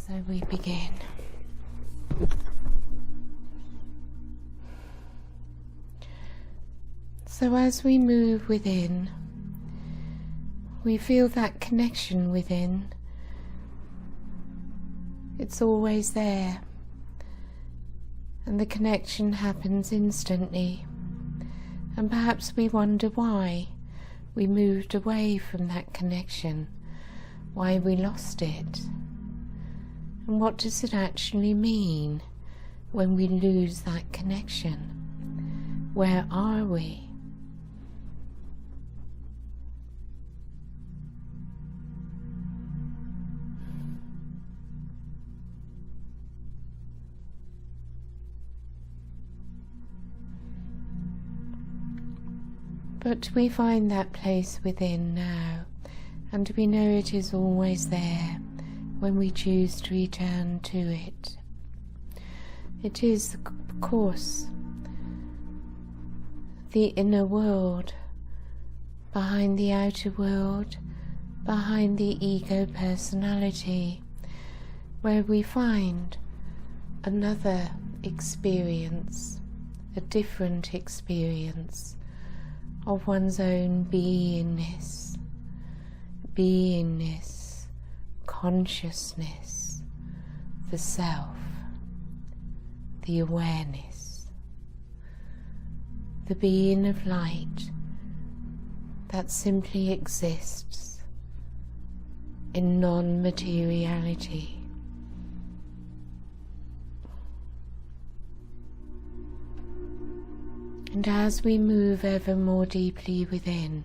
So we begin. So as we move within, we feel that connection within. It's always there, and the connection happens instantly. And perhaps we wonder why we moved away from that connection, why we lost it. And what does it actually mean when we lose that connection? Where are we? But we find that place within now, and we know it is always there when we choose to return to it. It is, of course, the inner world, behind the outer world, behind the ego personality, where we find another experience, a different experience of one's own beingness, consciousness, the self, the awareness, the being of light that simply exists in non-materiality. And as we move ever more deeply within,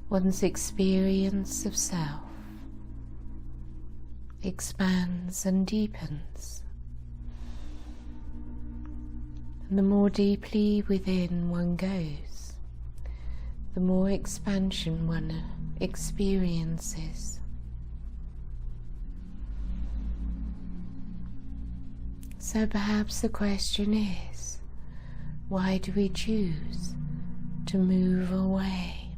one's experience of self expands and deepens. And the more deeply within one goes, the more expansion one experiences. So perhaps the question is, why do we choose to move away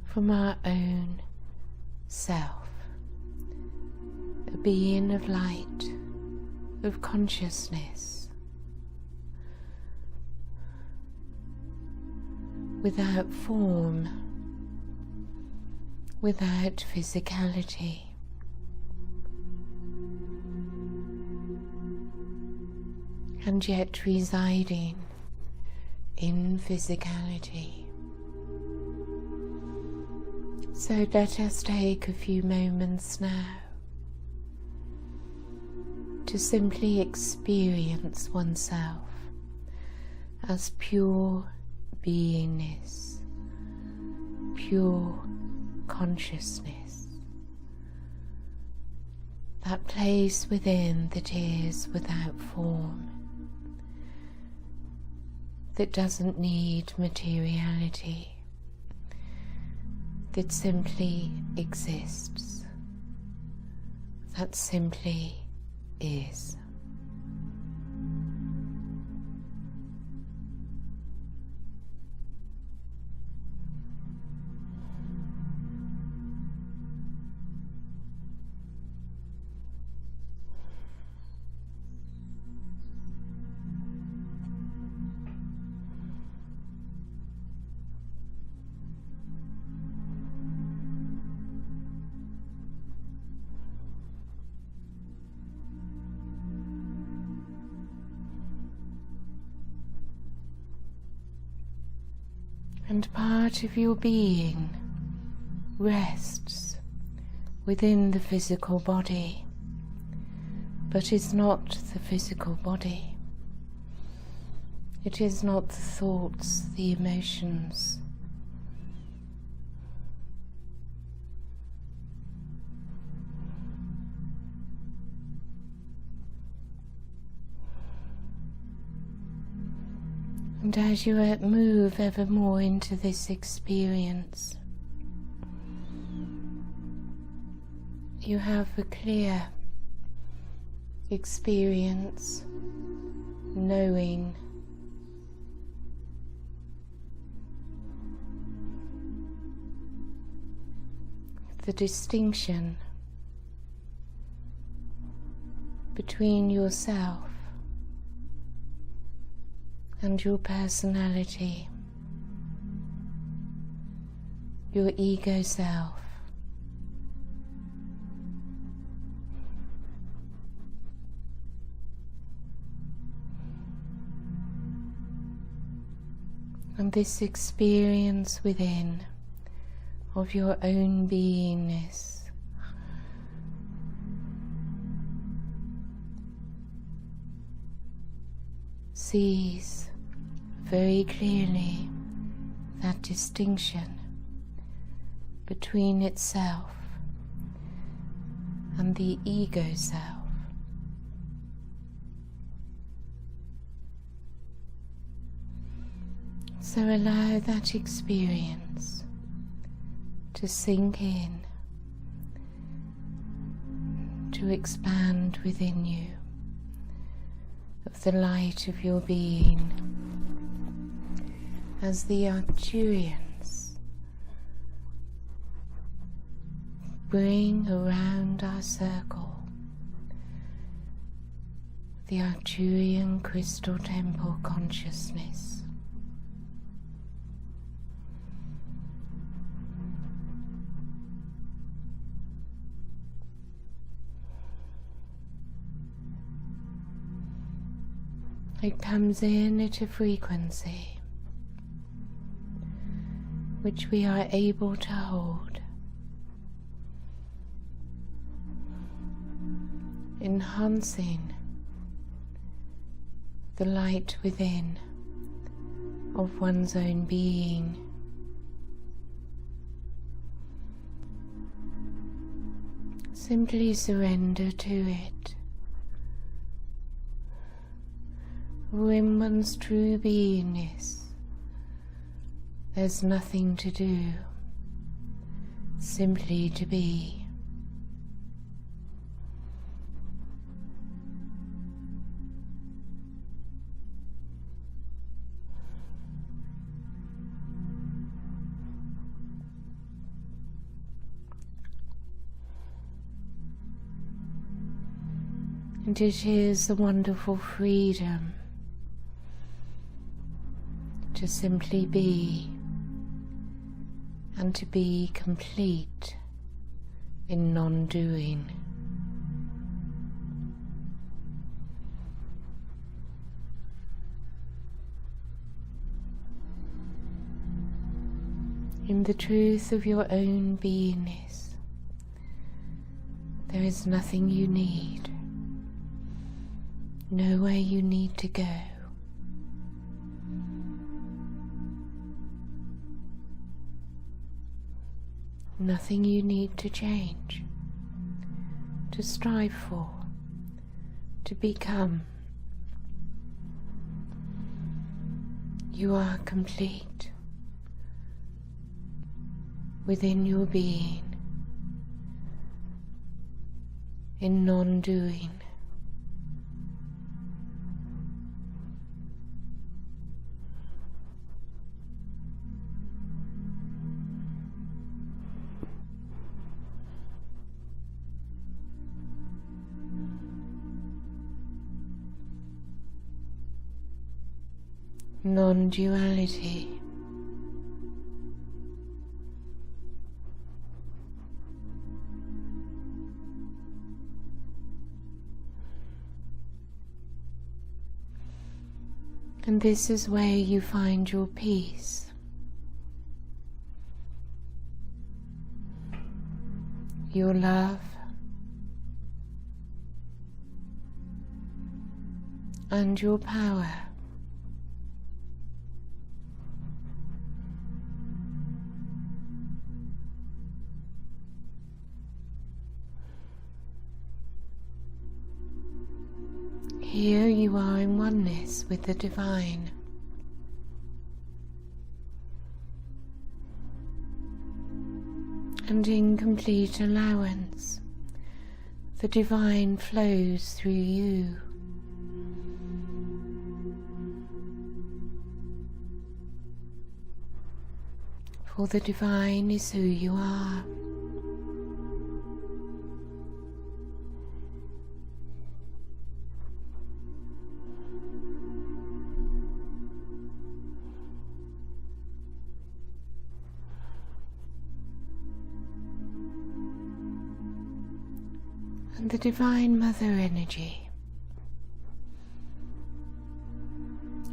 from our own self, a being of light, of consciousness, without form, without physicality? And yet residing in physicality. So let us take a few moments now to simply experience oneself as pure beingness, pure consciousness, that place within that is without form, that doesn't need materiality, that simply exists, that simply is. And part of your being rests within the physical body, but is not the physical body. It is not the thoughts, the emotions. And as you move ever more into this experience, you have a clear experience, knowing the distinction between yourself and your personality, your ego self. And this experience within of your own beingness sees very clearly that distinction between itself and the ego self. So allow that experience to sink in, to expand within you of the light of your being, as the Arcturians bring around our circle the Arcturian crystal temple consciousness. It comes in at a frequency which we are able to hold, enhancing the light within of one's own being. Simply surrender to it. In one's true beingness, there's nothing to do, simply to be. And it is a wonderful freedom to simply be, and to be complete in non-doing. In the truth of your own beingness, there is nothing you need, nowhere you need to go. Nothing you need to change, to strive for, to become. You are complete within your being, in non-doing. Non-duality. And this is where you find your peace. Your love and your power. Here you are in oneness with the divine. And in complete allowance, the divine flows through you. For the divine is who you are. And the Divine Mother energy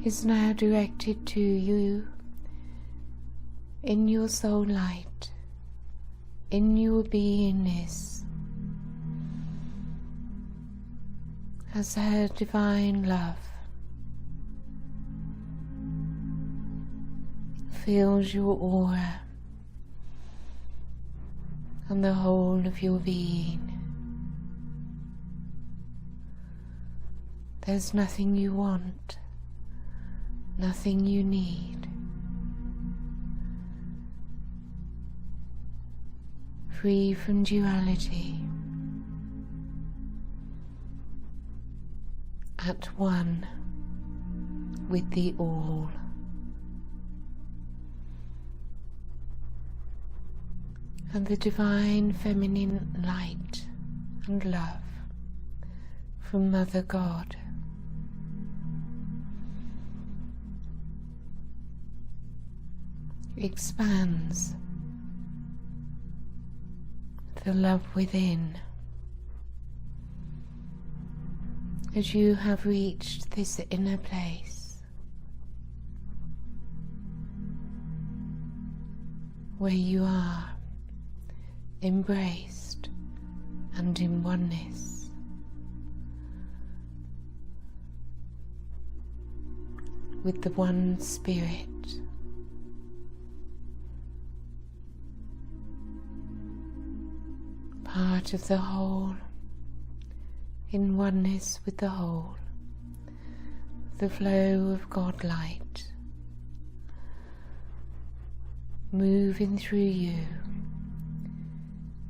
is now directed to you in your soul light, in your beingness, as her divine love fills your aura and the whole of your being. There's nothing you want, nothing you need. Free from duality, at one with the all. And the divine feminine light and love from Mother God expands the love within as you have reached this inner place where you are embraced and in oneness. With the one Spirit, part of the whole, in oneness with the whole, the flow of God light moving through you,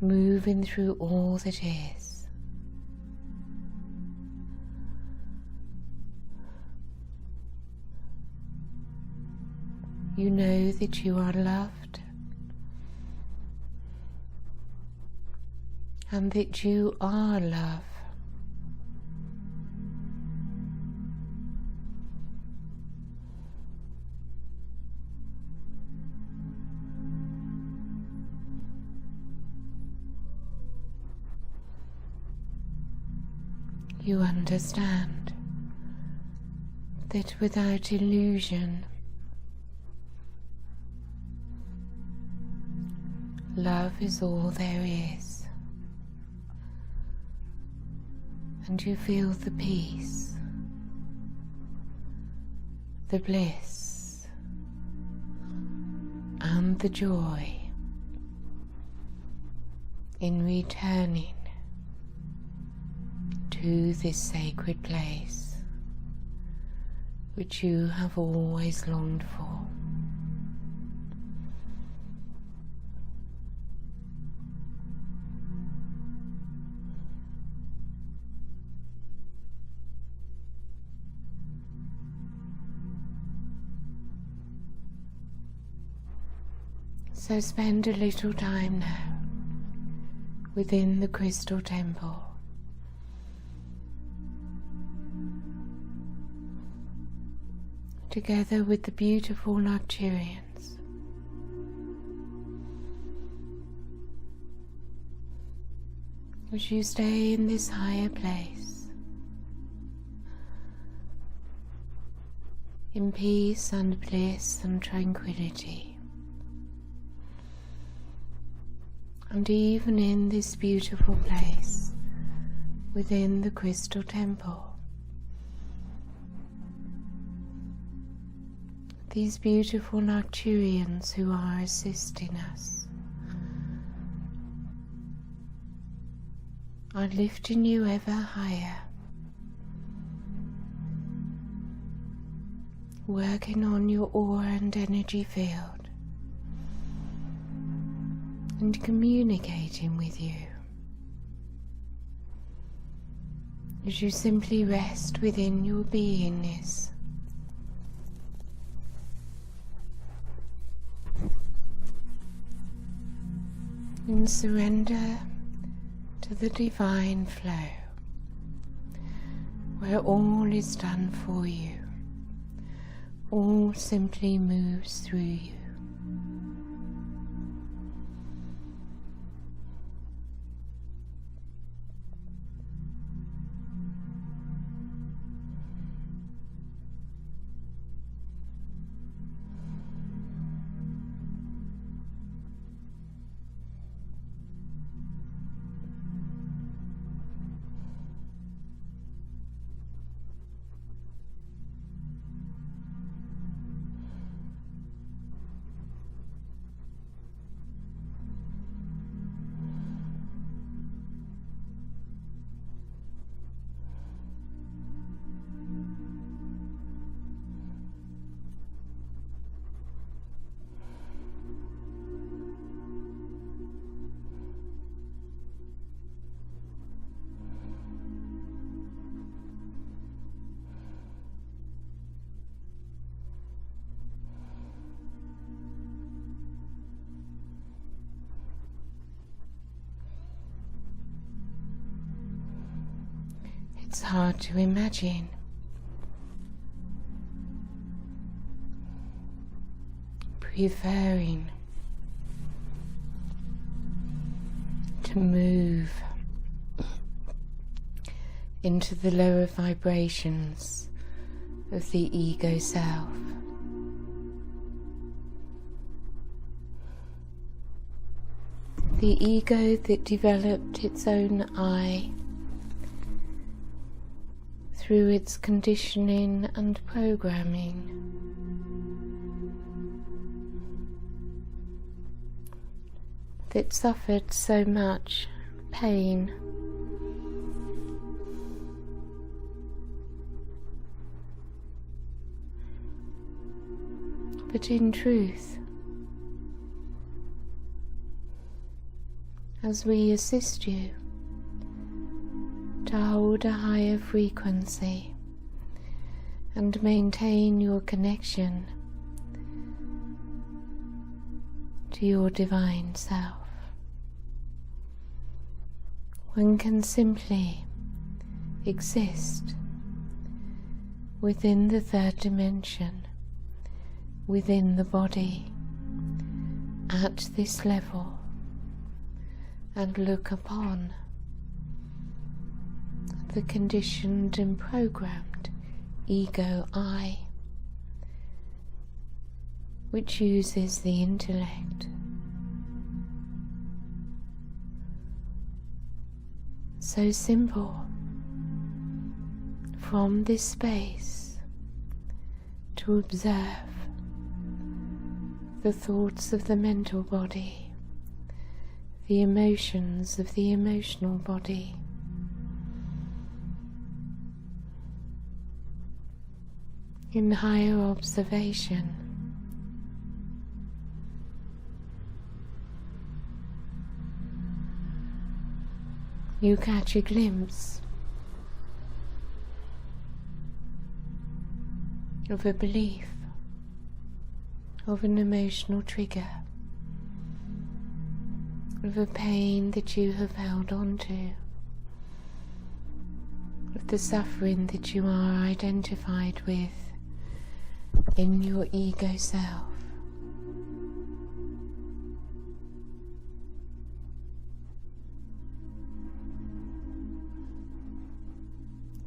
moving through all that is. You know that you are loved and that you are love. You understand that without illusion, love is all there is, and you feel the peace, the bliss, and the joy in returning to this sacred place which you have always longed for. So spend a little time now within the crystal temple, together with the beautiful Arcturians. As you stay in this higher place, in peace and bliss and tranquility, and even in this beautiful place within the crystal temple, these beautiful Arcturians who are assisting us are lifting you ever higher, working on your aura and energy field and communicating with you as you simply rest within your beingness. In surrender to the divine flow, where all is done for you, all simply moves through you. It's hard to imagine. Preferring to move into the lower vibrations of the ego self. The ego that developed its own I through its conditioning and programming. That suffered so much pain. But in truth, as we assist you to hold a higher frequency and maintain your connection to your divine self, one can simply exist within the third dimension, within the body, at this level, and look upon the conditioned and programmed ego I, which uses the intellect. So simple, from this space, to observe the thoughts of the mental body, the emotions of the emotional body, in higher observation. You catch a glimpse of a belief, of an emotional trigger, of a pain that you have held on to, of the suffering that you are identified with in your ego self.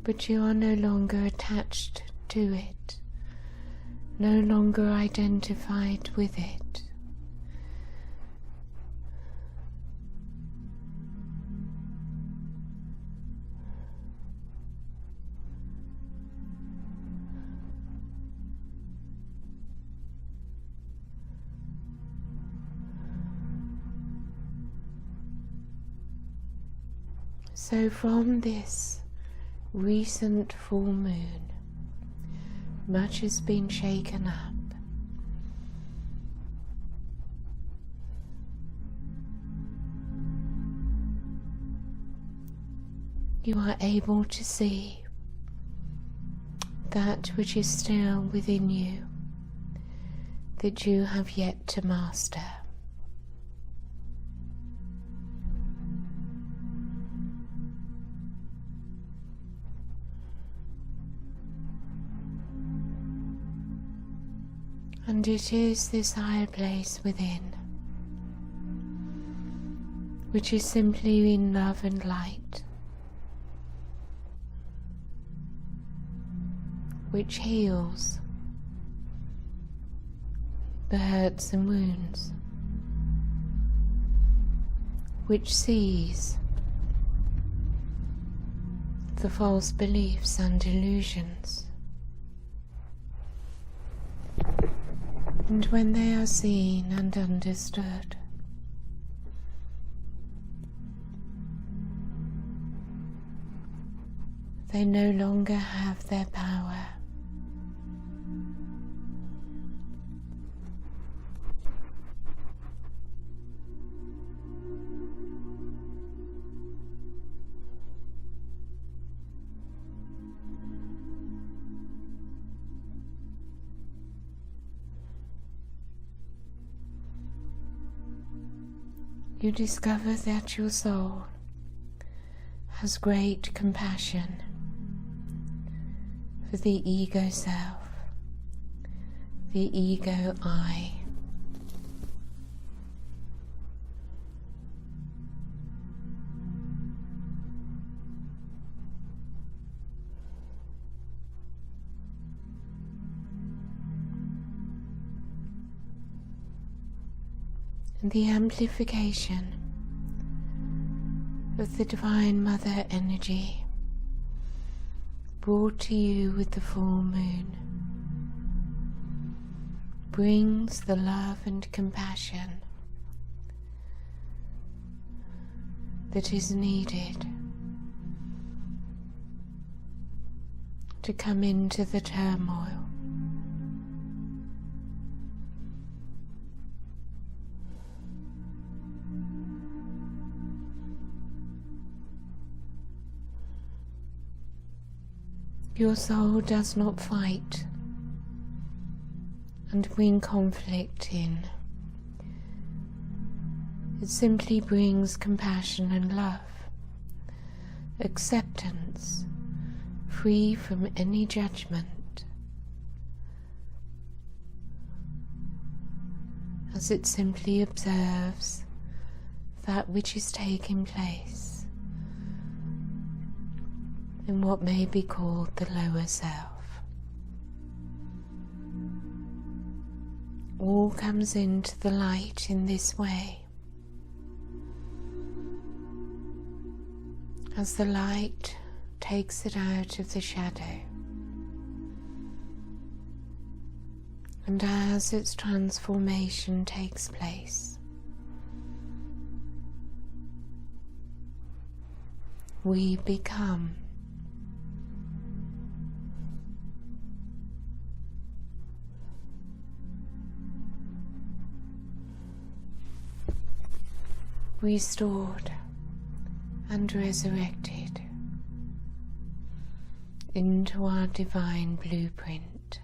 But you are no longer attached to it, no longer identified with it. So from this recent full moon, much has been shaken up. You are able to see that which is still within you, that you have yet to master. And it is this higher place within, which is simply in love and light, which heals the hurts and wounds, which sees the false beliefs and illusions. And when they are seen and understood, they no longer have their power. You discover that your soul has great compassion for the ego self, the ego I. And the amplification of the Divine Mother energy brought to you with the full moon brings the love and compassion that is needed to come into the turmoil. Your soul does not fight and bring conflict in. It simply brings compassion and love, acceptance, free from any judgment, as it simply observes that which is taking place in what may be called the lower self. All comes into the light in this way. As the light takes it out of the shadow, and as its transformation takes place, we become restored and resurrected into our divine blueprint,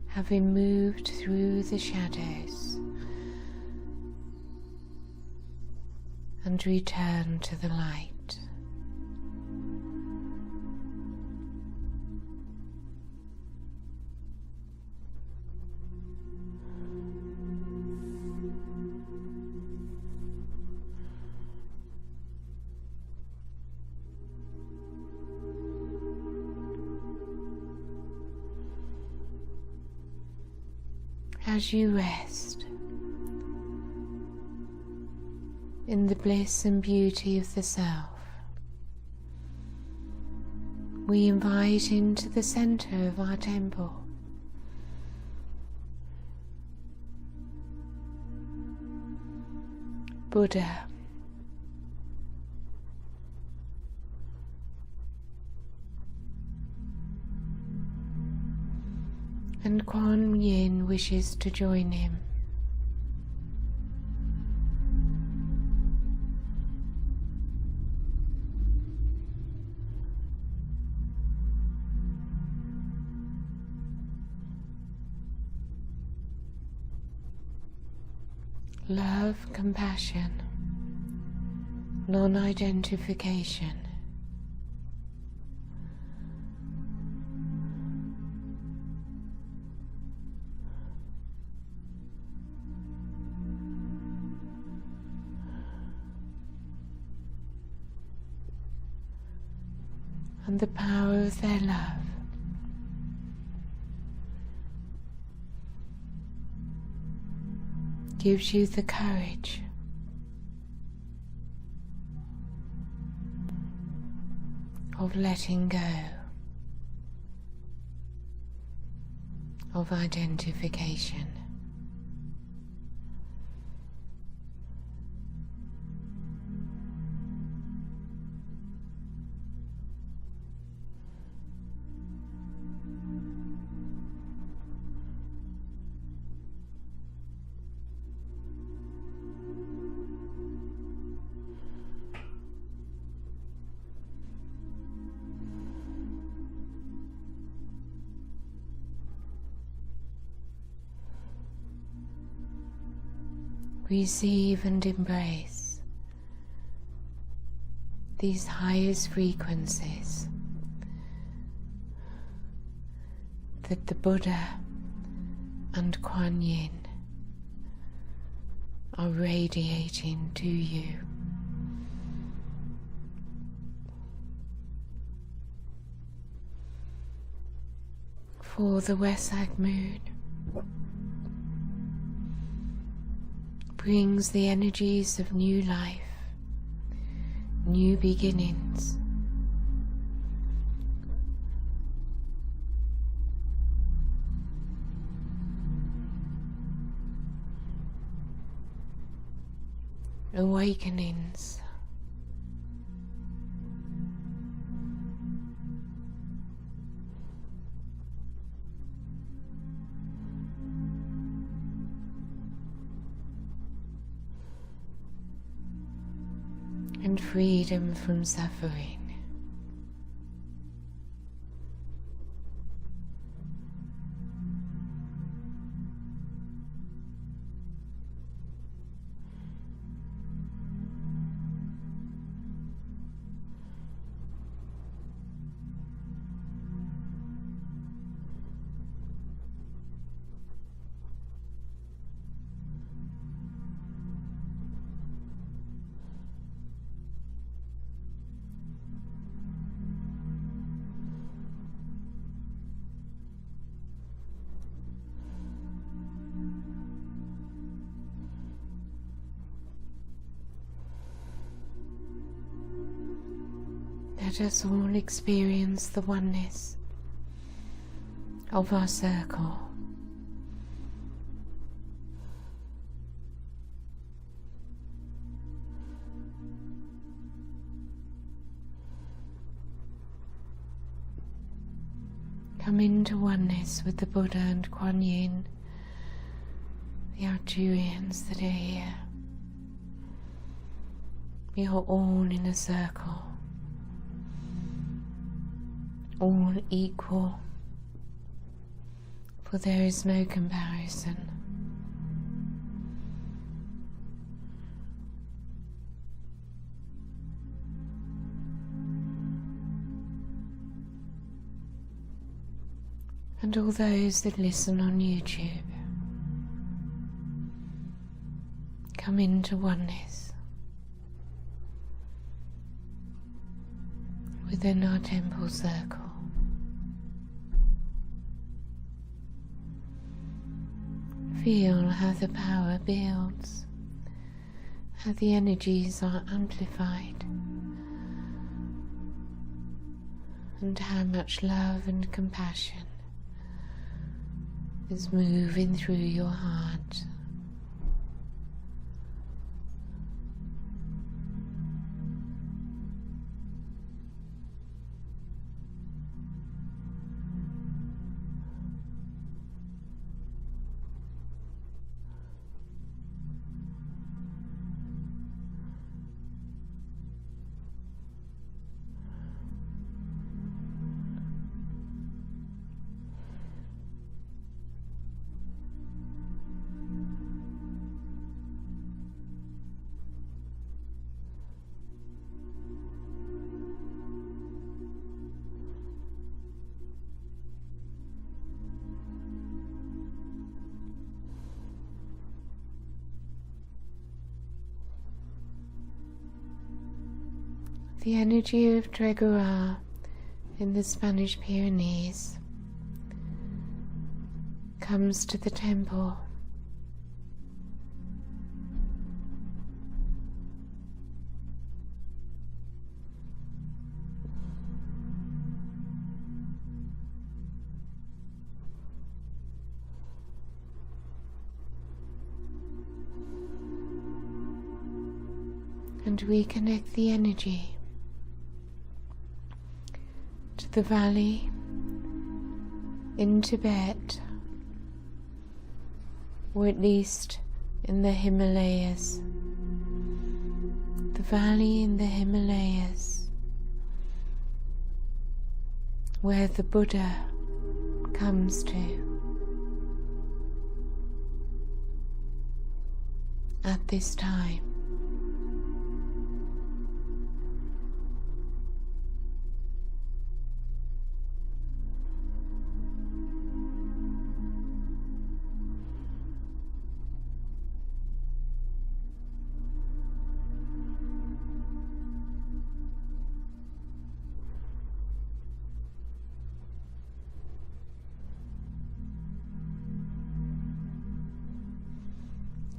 having moved through the shadows and returned to the light. As you rest in the bliss and beauty of the self, we invite into the center of our temple Buddha, and Kuan Yin wishes to join him. Love, compassion, non-identification. And the power of their love gives you the courage of letting go of identification. Receive and embrace these highest frequencies that the Buddha and Kuan Yin are radiating to you. For the Vesak moon brings the energies of new life, new beginnings. Awakenings. And freedom from suffering. Let us all experience the oneness of our circle. Come into oneness with the Buddha and Kuan Yin, the Arcturians that are here. We are all in a circle, all equal, for there is no comparison. And all those that listen on YouTube, come into oneness within our temple circle. Feel how the power builds, how the energies are amplified, and how much love and compassion is moving through your heart. The energy of Tregurah in the Spanish Pyrenees comes to the temple. And we connect the energy to the valley in Tibet, or at least in the Himalayas. The valley in the Himalayas where the Buddha comes to at this time.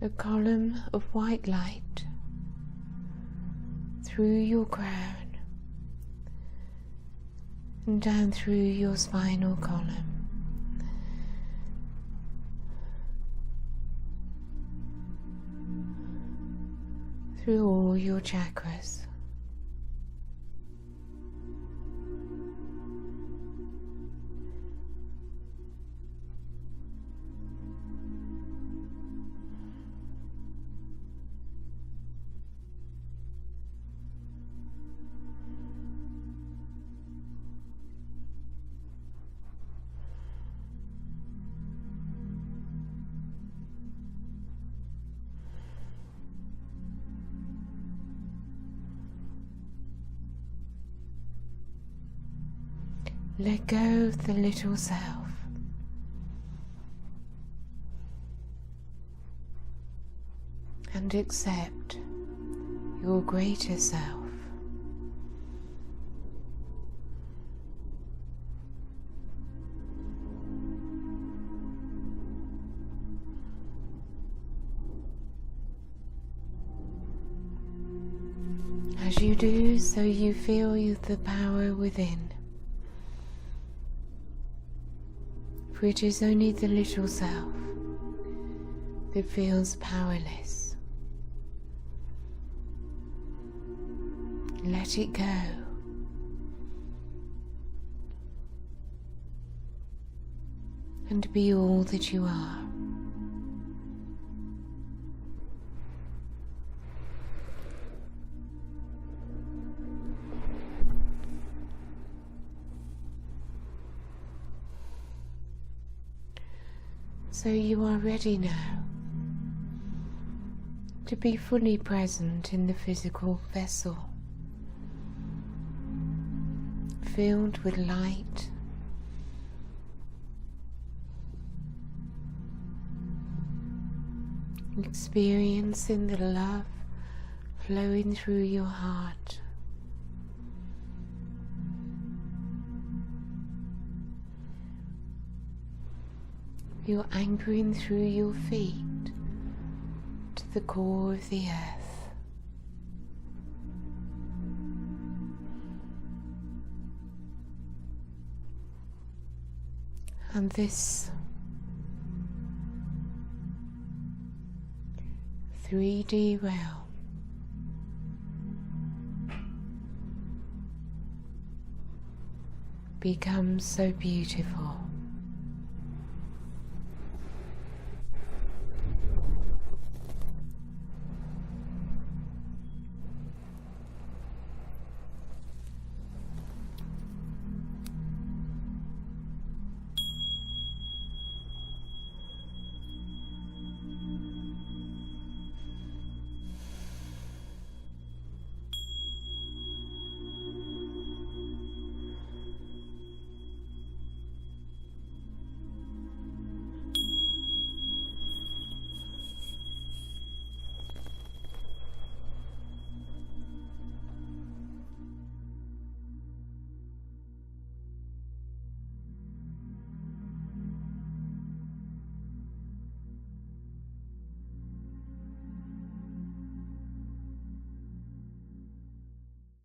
a column of white light through your crown and down through your spinal column, through all your chakras. Let go of the little self and accept your greater self. As you do so, you feel the power within. For it is only the little self that feels powerless. Let it go. And be all that you are. So you are ready now to be fully present in the physical vessel, filled with light, experiencing the love flowing through your heart. You're anchoring through your feet to the core of the earth. And this 3D realm becomes so beautiful.